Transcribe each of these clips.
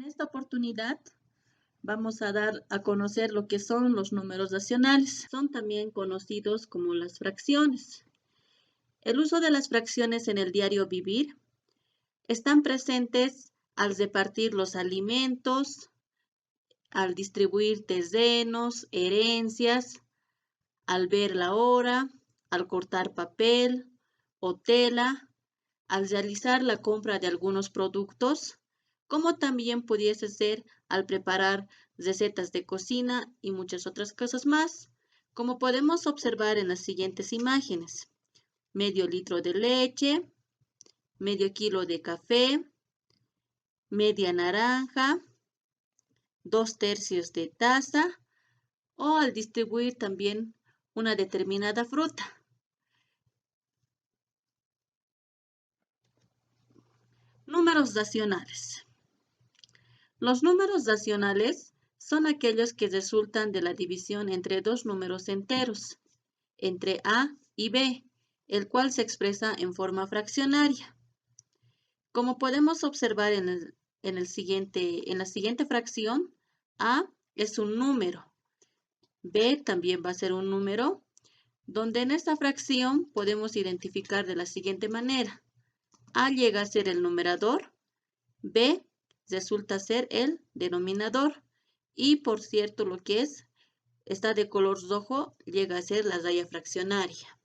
esta oportunidad vamos a dar a conocer lo que son los números racionales. Son también conocidos como las fracciones. El uso de las fracciones en el diario vivir están presentes al repartir los alimentos, al distribuir terrenos, herencias, al ver la hora, al cortar papel o tela, al realizar la compra de algunos productos, como también pudiese ser al preparar recetas de cocina y muchas otras cosas más, como podemos observar en las siguientes imágenes. Medio litro de leche, medio kilo de café, media naranja, 2/3 de taza, o al distribuir también una determinada fruta. Números racionales. Los números racionales son aquellos que resultan de la división entre dos números enteros, entre A y B, el cual se expresa en forma fraccionaria. Como podemos observar en la siguiente fracción, A es un número, B también va a ser un número, donde en esta fracción podemos identificar de la siguiente manera. A llega a ser el numerador, B resulta ser el denominador y, por cierto, lo que está de color rojo llega a ser la raya fraccionaria.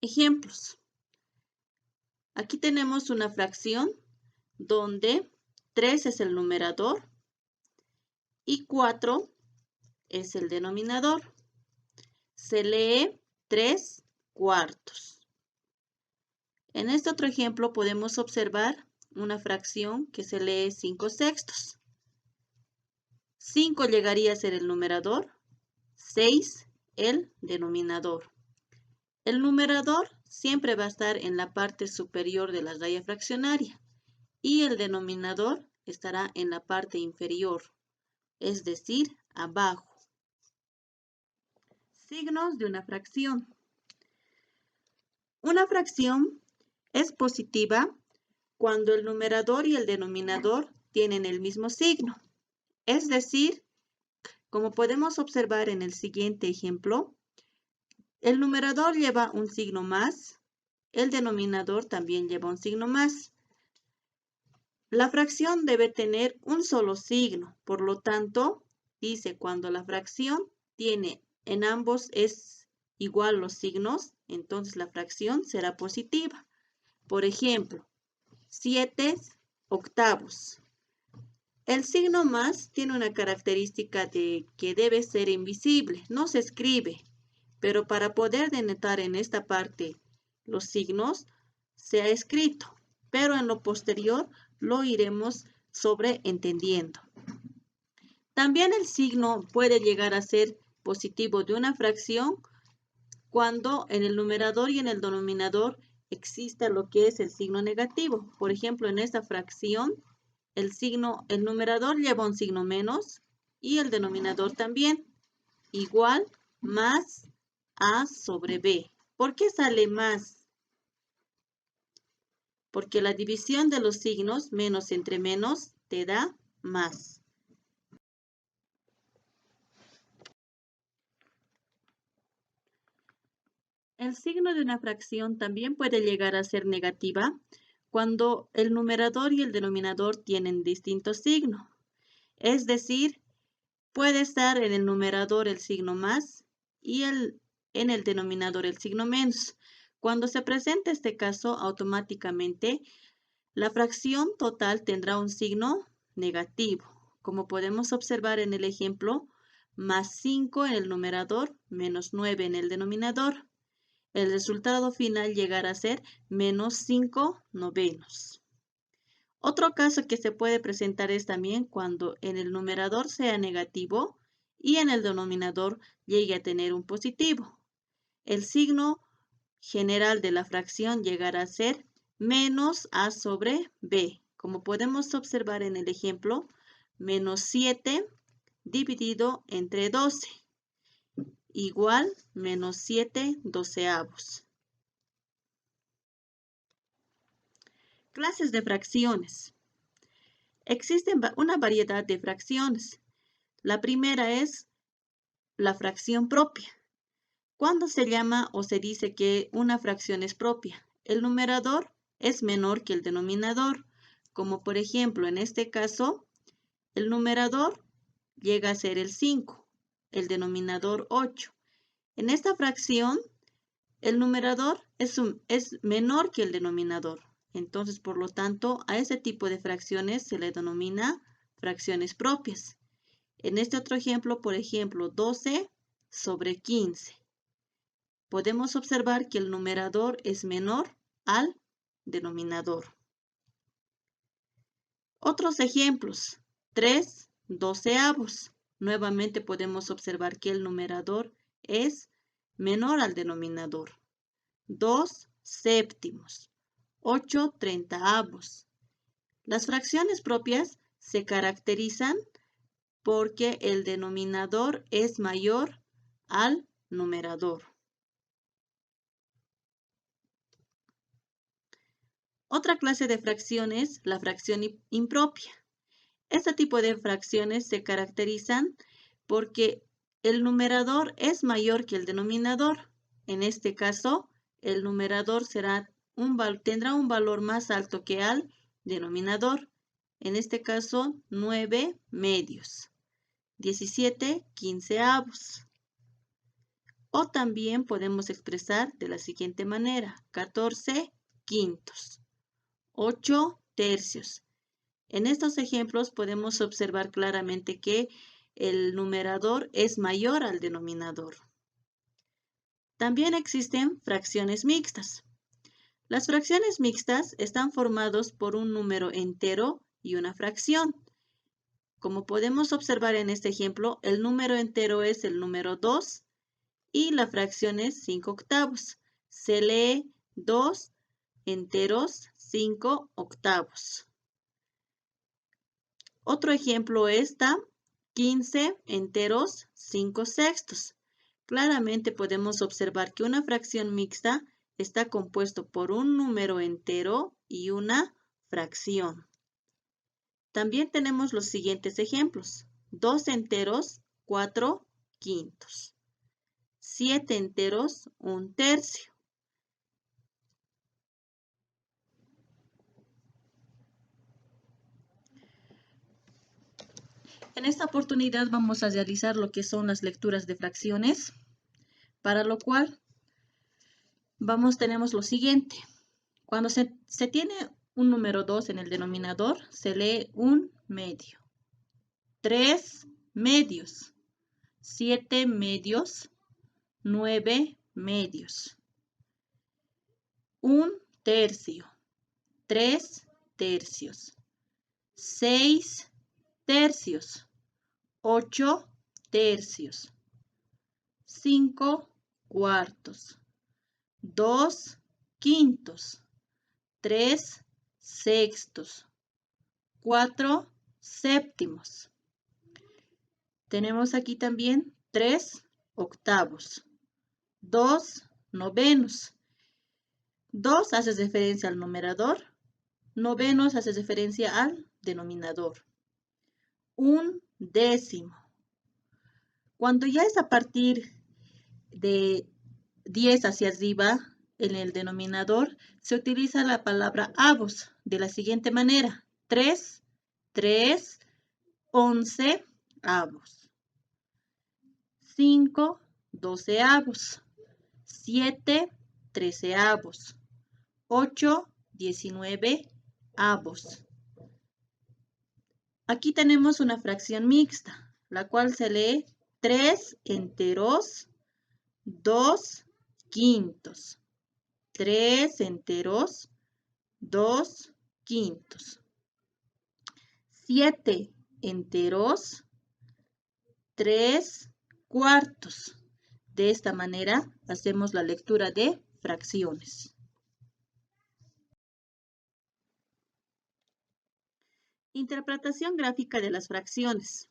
Ejemplos. Aquí tenemos una fracción donde 3 es el numerador y 4 es el denominador. Se lee 3/4. En este otro ejemplo podemos observar una fracción que se lee 5/6. 5 llegaría a ser el numerador, 6 el denominador. El numerador siempre va a estar en la parte superior de la raya fraccionaria y el denominador estará en la parte inferior, es decir, abajo. Signos de una fracción. Una fracción es positiva cuando el numerador y el denominador tienen el mismo signo. Es decir, como podemos observar en el siguiente ejemplo, el numerador lleva un signo más, el denominador también lleva un signo más. La fracción debe tener un solo signo, por lo tanto, dice cuando la fracción tiene en ambos es igual los signos, entonces la fracción será positiva. Por ejemplo, 7/8. El signo más tiene una característica de que debe ser invisible, no se escribe, pero para poder denotar en esta parte los signos se ha escrito, pero en lo posterior lo iremos sobreentendiendo. También el signo puede llegar a ser positivo de una fracción cuando en el numerador y en el denominador exista lo que es el signo negativo. Por ejemplo, en esta fracción, el numerador lleva un signo menos y el denominador también. Igual, más A sobre B. ¿Por qué sale más? Porque la división de los signos, menos entre menos, te da más. El signo de una fracción también puede llegar a ser negativa cuando el numerador y el denominador tienen distinto signo. Es decir, puede estar en el numerador el signo más y en el denominador el signo menos. Cuando se presenta este caso, automáticamente la fracción total tendrá un signo negativo, como podemos observar en el ejemplo, más 5 en el numerador, menos 9 en el denominador. El resultado final llegará a ser menos 5/9. Otro caso que se puede presentar es también cuando en el numerador sea negativo y en el denominador llegue a tener un positivo. El signo general de la fracción llegará a ser menos A sobre B. Como podemos observar en el ejemplo, menos 7 dividido entre 12. Igual menos 7/12. Clases de fracciones. Existen una variedad de fracciones. La primera es la fracción propia. ¿Cuándo se llama o se dice que una fracción es propia? El numerador es menor que el denominador, como por ejemplo en este caso, el numerador llega a ser el 5, el denominador 8. En esta fracción, el numerador es menor que el denominador. Entonces, por lo tanto, a ese tipo de fracciones se le denomina fracciones propias. En este otro ejemplo, por ejemplo, 12 sobre 15. Podemos observar que el numerador es menor al denominador. Otros ejemplos, 3 doceavos. Nuevamente podemos observar que el numerador es menor al denominador. 2 séptimos, 8 treintaavos. Las fracciones propias se caracterizan porque el denominador es mayor al numerador. Otra clase de fracción es la fracción impropia. Este tipo de fracciones se caracterizan porque el numerador es mayor que el denominador. En este caso, el numerador tendrá un valor más alto que al denominador. En este caso, 9 medios, 17 quinceavos. O también podemos expresar de la siguiente manera, 14 quintos, 8 tercios. En estos ejemplos podemos observar claramente que el numerador es mayor al denominador. También existen fracciones mixtas. Las fracciones mixtas están formadas por un número entero y una fracción. Como podemos observar en este ejemplo, el número entero es el número 2 y la fracción es 5 octavos. Se lee 2 enteros 5 octavos. Otro ejemplo está 15 enteros 5 sextos. Claramente podemos observar que una fracción mixta está compuesto por un número entero y una fracción. También tenemos los siguientes ejemplos. 2 enteros 4 quintos. 7 enteros 1 tercio. En esta oportunidad vamos a realizar lo que son las lecturas de fracciones, para lo cual tenemos lo siguiente. Cuando se tiene un número 2 en el denominador, se lee 1 medio, 3 medios, 7 medios, 9 medios, 1 tercio, 3 tercios, 6 tercios, 8 tercios, 5 cuartos, 2 quintos, 3 sextos, 4 séptimos. Tenemos aquí también 3 octavos, 2 novenos. 2 hace referencia al numerador, novenos hace referencia al denominador. 1 décimo. Cuando ya es a partir de 10 hacia arriba, en el denominador, se utiliza la palabra avos de la siguiente manera. 3, 11 avos. 5, 12 avos. 7, 13 avos. 8, 19 avos. Aquí tenemos una fracción mixta, la cual se lee 3 enteros, 2 quintos. 3 enteros, 2 quintos. 7 enteros, 3 cuartos. De esta manera hacemos la lectura de fracciones. Interpretación gráfica de las fracciones.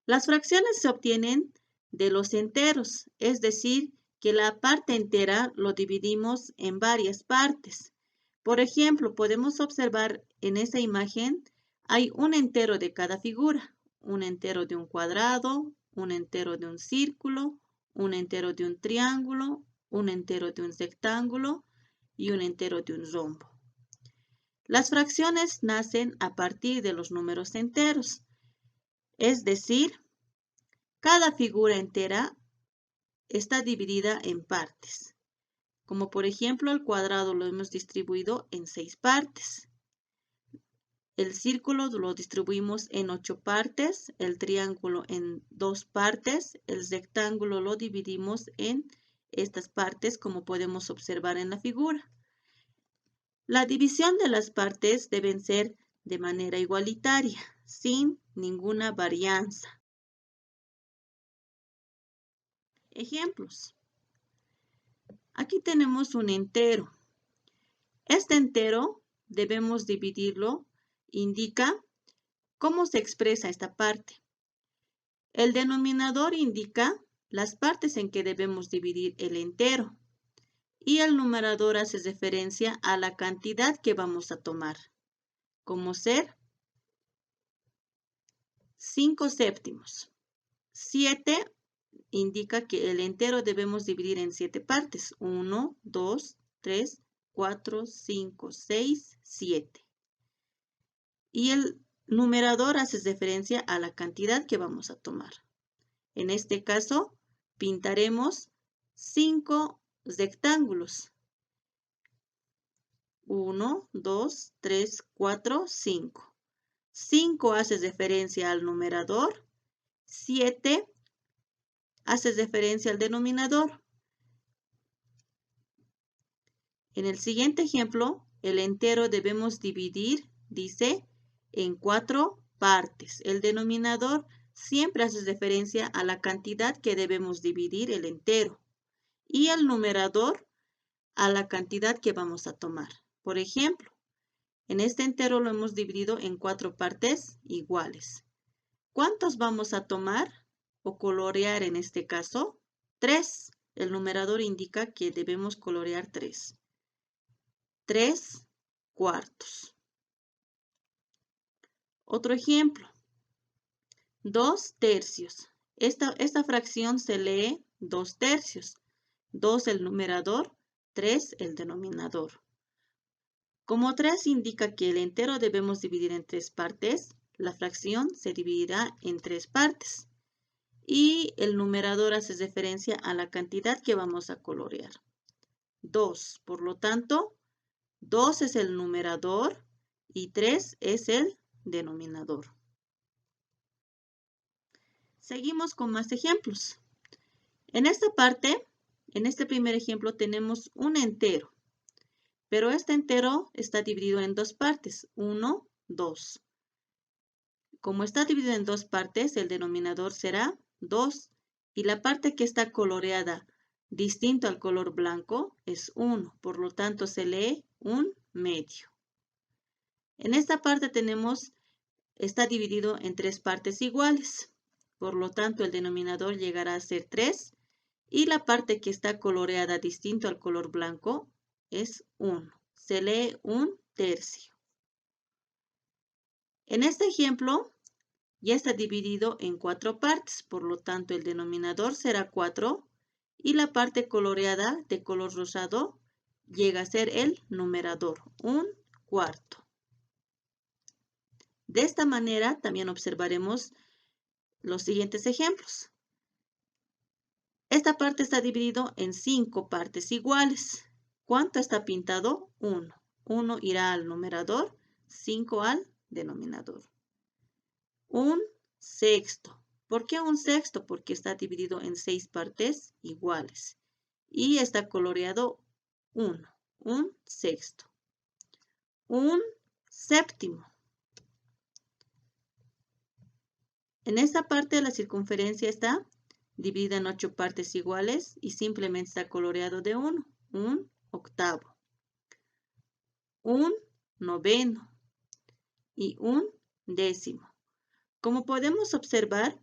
Las fracciones se obtienen de los enteros, es decir, que la parte entera lo dividimos en varias partes. Por ejemplo, podemos observar en esta imagen hay un entero de cada figura. Un entero de un cuadrado, un entero de un círculo, un entero de un triángulo, un entero de un rectángulo y un entero de un rombo. Las fracciones nacen a partir de los números enteros, es decir, cada figura entera está dividida en partes. Como por ejemplo, el cuadrado lo hemos distribuido en 6 partes. El círculo lo distribuimos en 8 partes, el triángulo en 2 partes, el rectángulo lo dividimos en estas partes, como podemos observar en la figura. La división de las partes deben ser de manera igualitaria, sin ninguna varianza. Ejemplos. Aquí tenemos un entero. Este entero debemos dividirlo, indica cómo se expresa esta parte. El denominador indica las partes en que debemos dividir el entero y el numerador hace referencia a la cantidad que vamos a tomar, como ser 5 séptimos. 7 indica que el entero debemos dividir en 7 partes. 1, 2, 3, 4, 5, 6, 7. Y el numerador hace referencia a la cantidad que vamos a tomar. En este caso, pintaremos 5 rectángulos. 1, 2, 3, 4, 5. 5 hace referencia al numerador. 7 hace referencia al denominador. En el siguiente ejemplo, el entero debemos dividir, dice, en 4 partes. El denominador siempre hace referencia a la cantidad que debemos dividir el entero. Y el numerador a la cantidad que vamos a tomar. Por ejemplo, en este entero lo hemos dividido en 4 partes iguales. ¿Cuántos vamos a tomar o colorear en este caso? 3. El numerador indica que debemos colorear 3. 3 cuartos. Otro ejemplo. 2 tercios. Esta fracción se lee 2 tercios. 2 el numerador, 3 el denominador. Como 3 indica que el entero debemos dividir en 3 partes, la fracción se dividirá en 3 partes. Y el numerador hace referencia a la cantidad que vamos a colorear. 2. Por lo tanto, 2 es el numerador y 3 es el denominador. Seguimos con más ejemplos. En esta parte, en este primer ejemplo, tenemos un entero. Pero este entero está dividido en 2 partes. 1, 2. Como está dividido en 2 partes, el denominador será 2. Y la parte que está coloreada distinto al color blanco es 1. Por lo tanto, se lee 1 medio. En esta parte está dividido en 3 partes iguales. Por lo tanto, el denominador llegará a ser 3. Y la parte que está coloreada distinto al color blanco es 1. Se lee 1 tercio. En este ejemplo, ya está dividido en 4 partes. Por lo tanto, el denominador será 4. Y la parte coloreada de color rosado llega a ser el numerador, 1 cuarto. De esta manera también observaremos los siguientes ejemplos. Esta parte está dividido en 5 partes iguales. ¿Cuánto está pintado? 1. 1 irá al numerador, 5 al denominador. 1 sexto. ¿Por qué 1 sexto? Porque está dividido en 6 partes iguales. Y está coloreado 1. 1 sexto. 1 séptimo. En esta parte la circunferencia está dividida en 8 partes iguales y simplemente está coloreado de 1. 1 octavo. 1 noveno y 1 décimo. Como podemos observar,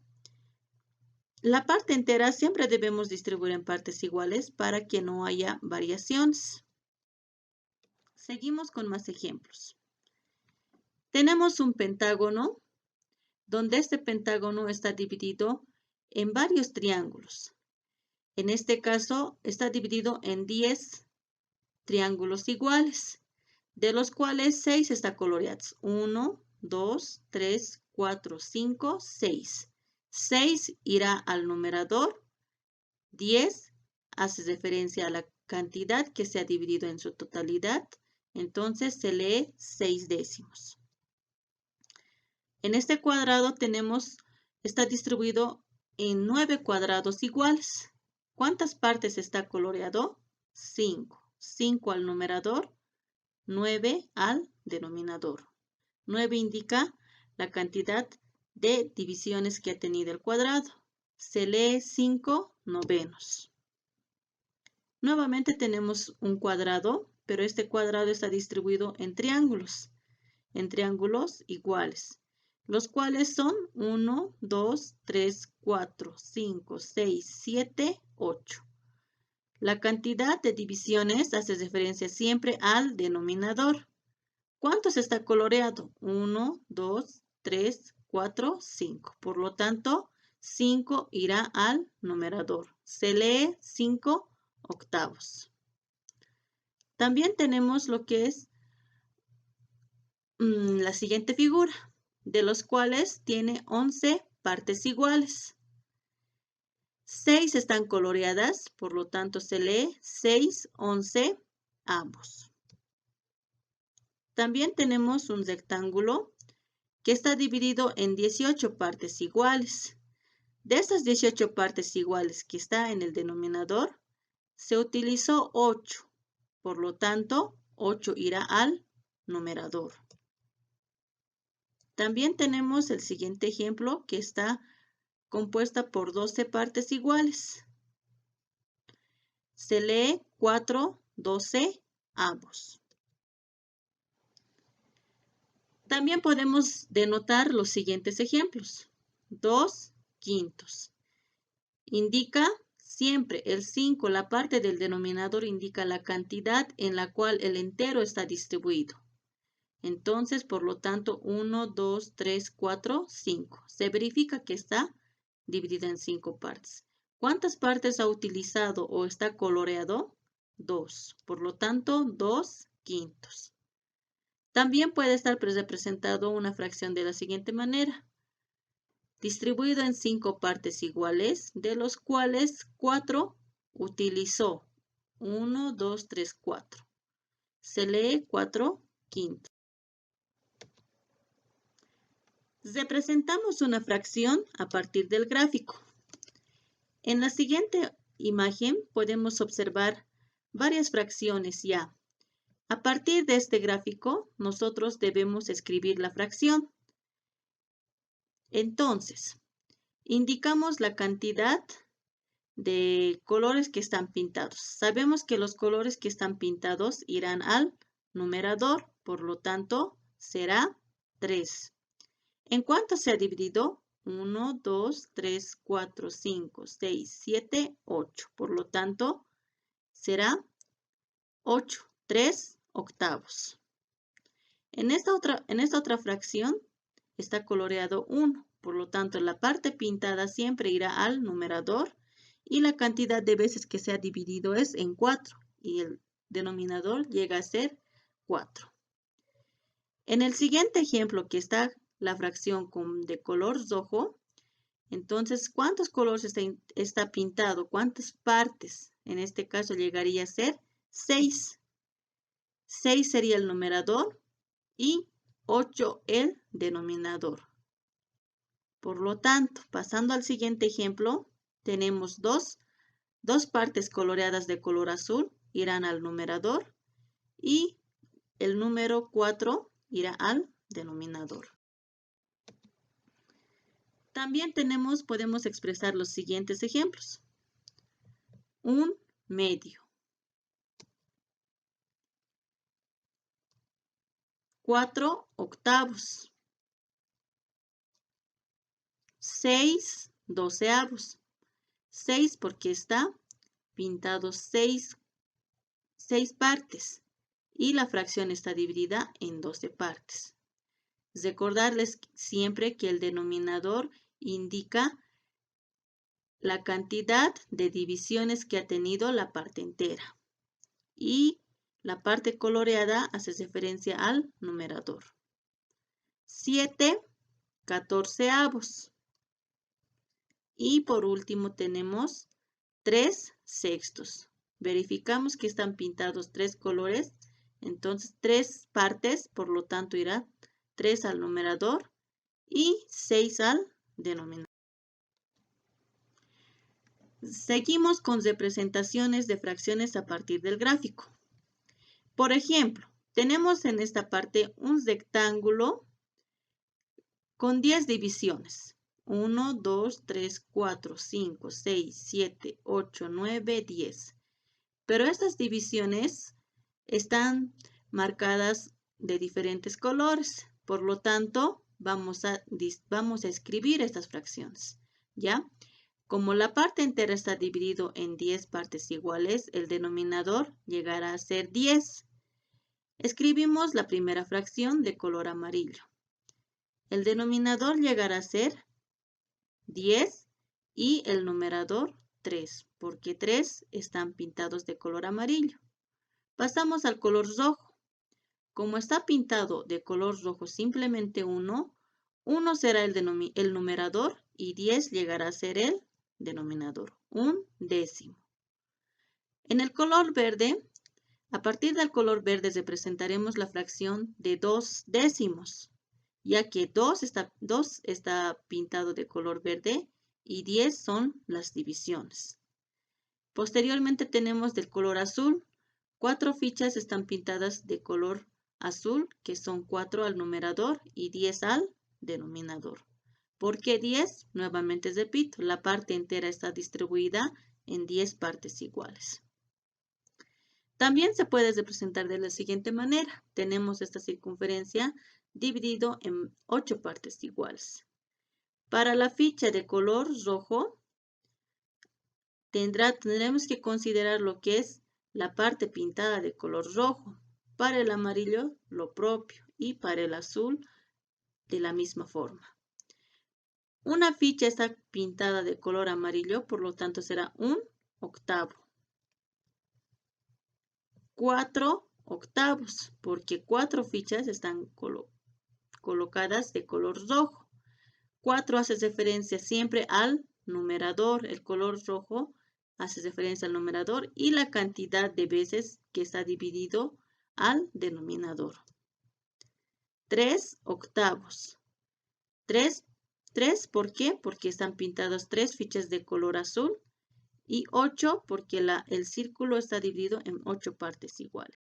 la parte entera siempre debemos distribuir en partes iguales para que no haya variaciones. Seguimos con más ejemplos. Tenemos un pentágono donde este pentágono está dividido en varios triángulos. En este caso está dividido en 10 triángulos iguales, de los cuales 6 están coloreados. 1, 2, 3, 4, 5, 6. 6 irá al numerador, 10 hace referencia a la cantidad que se ha dividido en su totalidad, entonces se lee 6 décimos. En este cuadrado está distribuido en 9 cuadrados iguales. ¿Cuántas partes está coloreado? 5. 5 al numerador, 9 al denominador. 9 indica la cantidad de divisiones que ha tenido el cuadrado. Se lee 5 novenos. Nuevamente tenemos un cuadrado, pero este cuadrado está distribuido en triángulos iguales, los cuales son 1, 2, 3, 4, 5, 6, 7, 8. La cantidad de divisiones hace referencia siempre al denominador. ¿Cuántos está coloreado? 1, 2, 3, 4, 5. Por lo tanto, 5 irá al numerador. Se lee 5 octavos. También tenemos lo que es la siguiente figura, de los cuales tiene 11 partes iguales. 6 están coloreadas, por lo tanto se lee 6, 11 ambos. También tenemos un rectángulo que está dividido en 18 partes iguales. De estas 18 partes iguales que está en el denominador, se utilizó 8. Por lo tanto, 8 irá al numerador. También tenemos el siguiente ejemplo que está compuesta por 12 partes iguales. Se lee 4, 12 ambos. También podemos denotar los siguientes ejemplos. 2 quintos. Indica siempre el 5, la parte del denominador indica la cantidad en la cual el entero está distribuido. Entonces, por lo tanto, 1, 2, 3, 4, 5. Se verifica que está dividida en 5 partes. ¿Cuántas partes ha utilizado o está coloreado? 2. Por lo tanto, 2 quintos. También puede estar representado una fracción de la siguiente manera. Distribuido en 5 partes iguales, de los cuales 4 utilizó. 1, 2, 3, 4. Se lee 4 quintos. Representamos una fracción a partir del gráfico. En la siguiente imagen podemos observar varias fracciones ya. A partir de este gráfico, nosotros debemos escribir la fracción. Entonces, indicamos la cantidad de colores que están pintados. Sabemos que los colores que están pintados irán al numerador, por lo tanto, será 3. ¿En cuánto se ha dividido? 1, 2, 3, 4, 5, 6, 7, 8. Por lo tanto, será 8, 3 octavos. En esta otra fracción está coloreado 1. Por lo tanto, la parte pintada siempre irá al numerador y la cantidad de veces que se ha dividido es en 4 y el denominador llega a ser 4. En el siguiente ejemplo que está la fracción de color rojo, entonces, ¿cuántos colores está pintado? ¿Cuántas partes? En este caso llegaría a ser 6. 6 sería el numerador y 8 el denominador. Por lo tanto, pasando al siguiente ejemplo, tenemos dos partes coloreadas de color azul, irán al numerador y el número 4 irá al denominador. También podemos expresar los siguientes ejemplos. Un medio. 4 octavos. 6 doceavos. 6 porque está pintado 6 partes y la fracción está dividida en 12 partes. Recordarles siempre que el denominador indica la cantidad de divisiones que ha tenido la parte entera. Y la parte coloreada hace referencia al numerador. 7 catorceavos. Y por último tenemos 3 sextos. Verificamos que están pintados 3 colores. Entonces 3 partes, por lo tanto irá 3 al numerador y 6 al denominador. Seguimos con representaciones de fracciones a partir del gráfico. Por ejemplo, tenemos en esta parte un rectángulo con 10 divisiones. 1, 2, 3, 4, 5, 6, 7, 8, 9, 10. Pero estas divisiones están marcadas de diferentes colores. Por lo tanto, vamos a escribir estas fracciones. ¿Ya? Como la parte entera está dividido en 10 partes iguales, el denominador llegará a ser 10. Escribimos la primera fracción de color amarillo. El denominador llegará a ser 10 y el numerador 3, porque 3 están pintados de color amarillo. Pasamos al color rojo. Como está pintado de color rojo simplemente 1, 1 será el numerador y 10 llegará a ser el denominador, un décimo. En el color verde, a partir del color verde representaremos la fracción de 2 décimos, ya que 2 está pintado de color verde y 10 son las divisiones. Posteriormente tenemos del color azul. 4 fichas están pintadas de color azul, que son 4 al numerador y 10 al denominador. ¿Por qué 10? Nuevamente repito, la parte entera está distribuida en 10 partes iguales. También se puede representar de la siguiente manera. Tenemos esta circunferencia dividido en 8 partes iguales. Para la ficha de color rojo, tendremos que considerar lo que es la parte pintada de color rojo. Para el amarillo, lo propio. Y para el azul, de la misma forma. Una ficha está pintada de color amarillo, por lo tanto será un octavo. 4 octavos, porque 4 fichas están colocadas de color rojo. 4 hace referencia siempre al numerador. El color rojo hace referencia al numerador y la cantidad de veces que está dividido al denominador. 3 octavos. 3, ¿por qué? Porque están pintadas 3 fichas de color azul. Y 8 porque el círculo está dividido en 8 partes iguales.